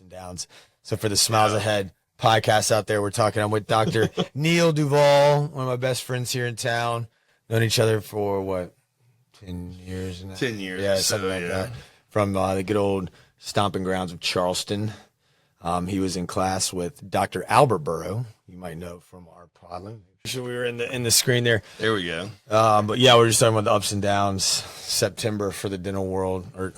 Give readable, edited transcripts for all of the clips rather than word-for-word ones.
and downs. So for the Smiles Ahead podcast out there, I'm with Dr. Neil Duval, one of my best friends here in town. Known each other for what, 10 years? 10 years. Yeah, something like that. From the good old stomping grounds of Charleston. He was in class with Dr. Albert Burrow. You might know from our podling. We were in the screen there. There we go. But yeah, we're just talking about the ups and downs. September for the dental world, or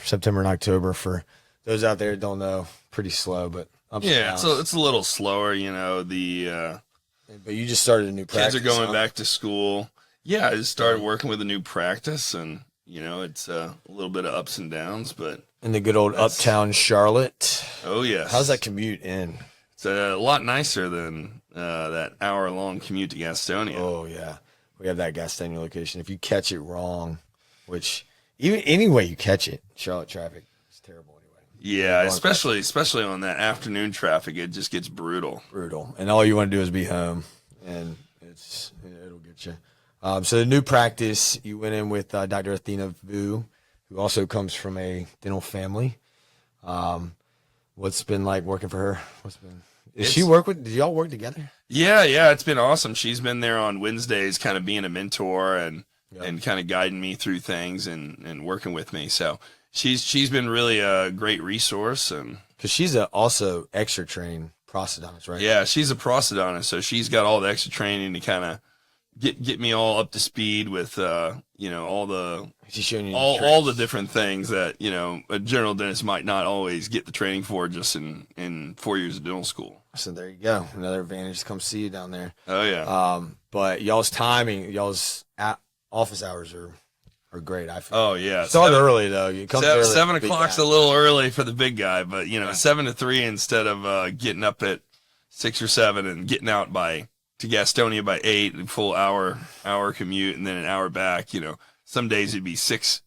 September and October for those out there that don't know. Pretty slow, but ups and downs. So it's a little slower, But you just started a new practice. Kids are going back to school. Yeah, I just started working with a new practice, and it's a little bit of ups and downs, but in the good old uptown Charlotte. Oh yes. How's that commute in? It's a lot nicer than that hour-long commute to Gastonia. Oh, yeah. We have that Gastonia location. If you catch it wrong, which even any way you catch it, Charlotte traffic is terrible anyway. Yeah, especially on that afternoon traffic, it just gets brutal. Brutal. And all you want to do is be home, and it'll get you. So the new practice, you went in with Dr. Athena Vu, who also comes from a dental family. What's been like working for her? Did y'all work together? Yeah, it's been awesome. She's been there on Wednesdays kind of being a mentor and kind of guiding me through things and working with me. So she's been really a great resource. And because she's also extra trained prosthodontist, right? Yeah, she's a prosthodontist, so she's got all the extra training to kind of get me all up to speed with all the all the different things that a general dentist might not always get the training for just in 4 years of dental school. So there you go, another advantage to come see you down there. Oh yeah. But y'all's timing, y'all's office hours are great. I feel. Oh yeah. Start early though. You come early. 7 o'clock's a little early for the big guy, but 7 to 3 instead of getting up at 6 or 7 and getting out to Gastonia by 8, a full hour commute, and then an hour back. Some days it'd be 6,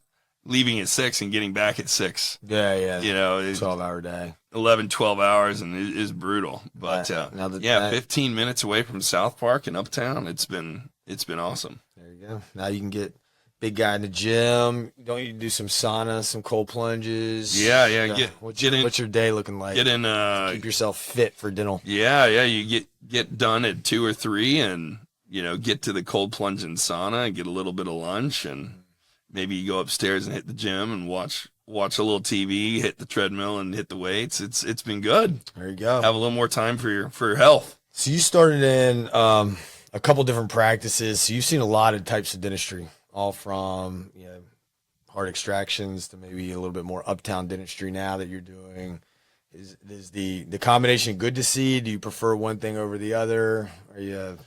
leaving at 6 and getting back at 6. Yeah. 12-hour day. 11, 12 hours, and it is brutal. But 15 minutes away from South Park and Uptown, it's been awesome. There you go. Now you can get big guy in the gym. Don't you do some sauna, some cold plunges? Yeah. What's your day looking like? Keep yourself fit for dental. Yeah. You get done at 2 or 3, and get to the cold plunge and sauna and get a little bit of lunch, and maybe you go upstairs and hit the gym and watch a little TV, hit the treadmill and hit the weights. It's been good. There you go. Have a little more time for your health. So you started in a couple different practices. So you've seen a lot of types of dentistry, all from hard extractions to maybe a little bit more uptown dentistry now that you're doing. Is the combination good to see? Do you prefer one thing over the other? Are you?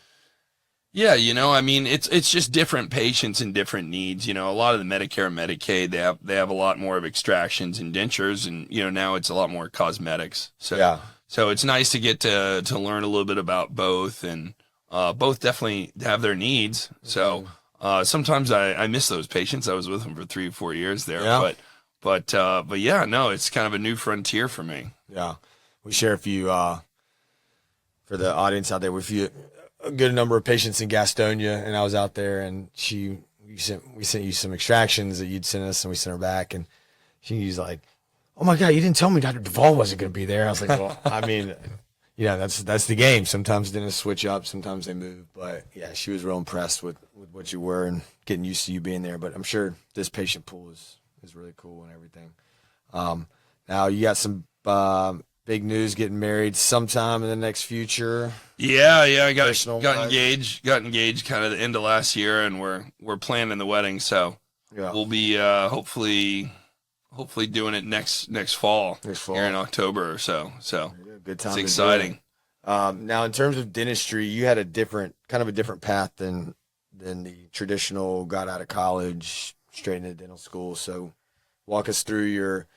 Yeah, it's just different patients and different needs. A lot of the Medicare and Medicaid, they have a lot more of extractions and dentures, and now it's a lot more cosmetics. So it's nice to get to learn a little bit about both, and both definitely have their needs. So sometimes I miss those patients. I was with them for 3 or 4 years there, but yeah, no, it's kind of a new frontier for me. Yeah, we share a few for the audience out there with you. A good number of patients in Gastonia, and I was out there, and we sent you some extractions that you'd sent us, and we sent her back, and she's like, "Oh my God, you didn't tell me Dr. Duval wasn't going to be there." I was like, "Well, I mean, that's the game. Sometimes dentists switch up, sometimes they move." But yeah, she was real impressed with what you were and getting used to you being there. But I'm sure this patient pool is really cool and everything. Now you got some big news, getting married sometime in the next future. Yeah, I got engaged kind of the end of last year, and we're planning the wedding, so we'll be hopefully doing it next fall here in October or so. So good time. It's exciting. Now, in terms of dentistry, you had a different path than the traditional. Got out of college, straight into dental school. So, walk us through your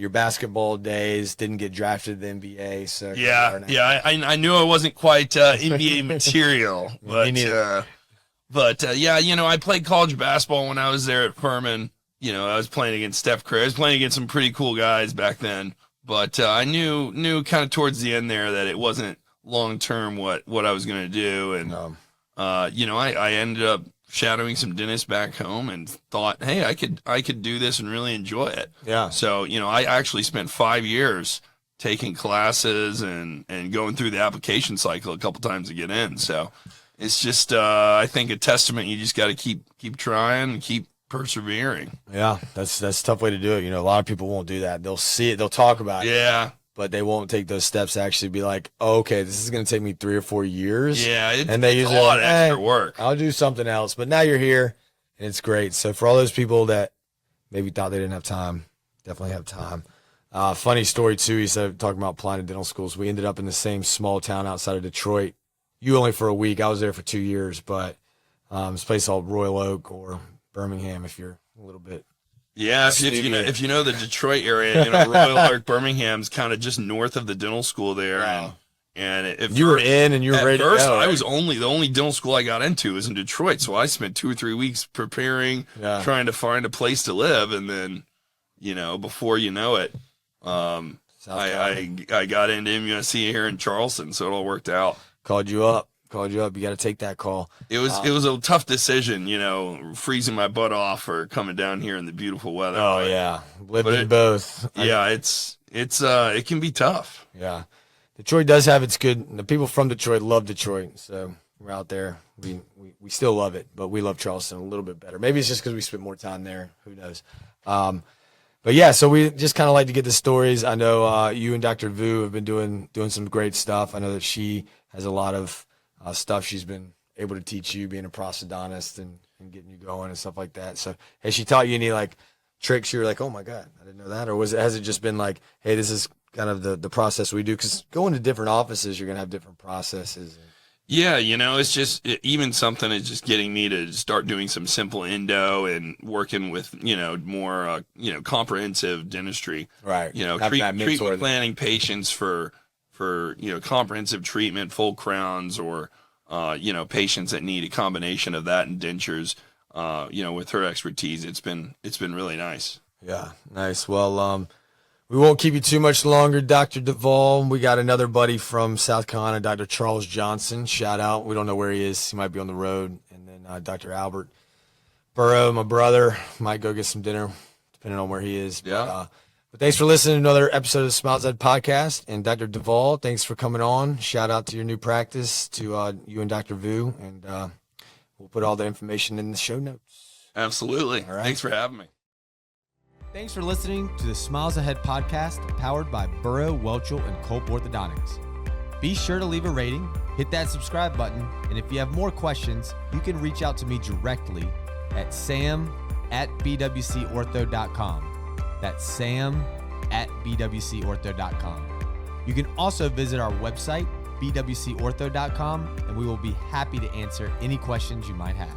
basketball days. Didn't get drafted to the NBA. So I knew I wasn't quite NBA material, but I played college basketball when I was there at Furman. I was playing against Steph Curry. I was playing against some pretty cool guys back then, but I knew kind of towards the end there that it wasn't long term what I was going to do, and I ended up shadowing some dentists back home and thought, hey, I could do this and really enjoy it. Yeah. So, I actually spent 5 years taking classes and going through the application cycle a couple times to get in. So it's just, I think, a testament. You just got to keep trying and keep persevering. Yeah, that's a tough way to do it. A lot of people won't do that. They'll see it, they'll talk about it. Yeah. But they won't take those steps to actually be like, oh, okay, this is going to take me 3 or 4 years. Yeah, and they it's usually a lot of extra work. I'll do something else. But now you're here, and it's great. So for all those people that maybe thought they didn't have time, definitely have time. Funny story, too. He said, talking about applying to dental schools, we ended up in the same small town outside of Detroit. You only for a week. I was there for 2 years. But this place called Royal Oak or Birmingham, if you're a little bit. Yeah, if you know the Detroit area, Royal Oak, Birmingham's kind of just north of the dental school there. Wow. And if you were in and you were ready to go. I was the only dental school I got into was in Detroit, so I spent 2 or 3 weeks preparing, trying to find a place to live, and then, before you know it, I got into MUSC here in Charleston, so it all worked out. Called you up. You got to take that call. It was a tough decision, freezing my butt off or coming down here in the beautiful weather. Oh yeah, living both. Yeah, it can be tough. Yeah, Detroit does have its good. The people from Detroit love Detroit, so we're out there. We still love it, but we love Charleston a little bit better. Maybe it's just because we spent more time there. Who knows? But yeah, so we just kind of like to get the stories. I know you and Dr. Vu have been doing some great stuff. I know that she has a lot of stuff she's been able to teach you, being a prosthodontist and getting you going and stuff like that. So has she taught you any like tricks you're like, oh my God, I didn't know that? Or has it just been like, hey, this is kind of the process we do? Because going to different offices, you're going to have different processes. Yeah, it's just even something is just getting me to start doing some simple endo and working with, more, comprehensive dentistry. Right. Treatment planning patients for comprehensive treatment, full crowns, or, patients that need a combination of that and dentures, with her expertise. It's been really nice. Yeah. Nice. Well, we won't keep you too much longer, Dr. Duval. We got another buddy from South Carolina, Dr. Charles Johnson. Shout out. We don't know where he is. He might be on the road. And then Dr. Albert Burrow, my brother, might go get some dinner, depending on where he is. Yeah. But thanks for listening to another episode of the Smiles Ed Podcast. And Dr. Duval, thanks for coming on. Shout out to your new practice, to you and Dr. Vu. And we'll put all the information in the show notes. Absolutely. All right. Thanks for having me. Thanks for listening to the Smiles Ahead podcast, powered by Burrow, Welchel, and Culp Orthodontics. Be sure to leave a rating, hit that subscribe button, and if you have more questions, you can reach out to me directly at sam@bwcortho.com. That's sam@bwcortho.com. You can also visit our website, bwcortho.com, and we will be happy to answer any questions you might have.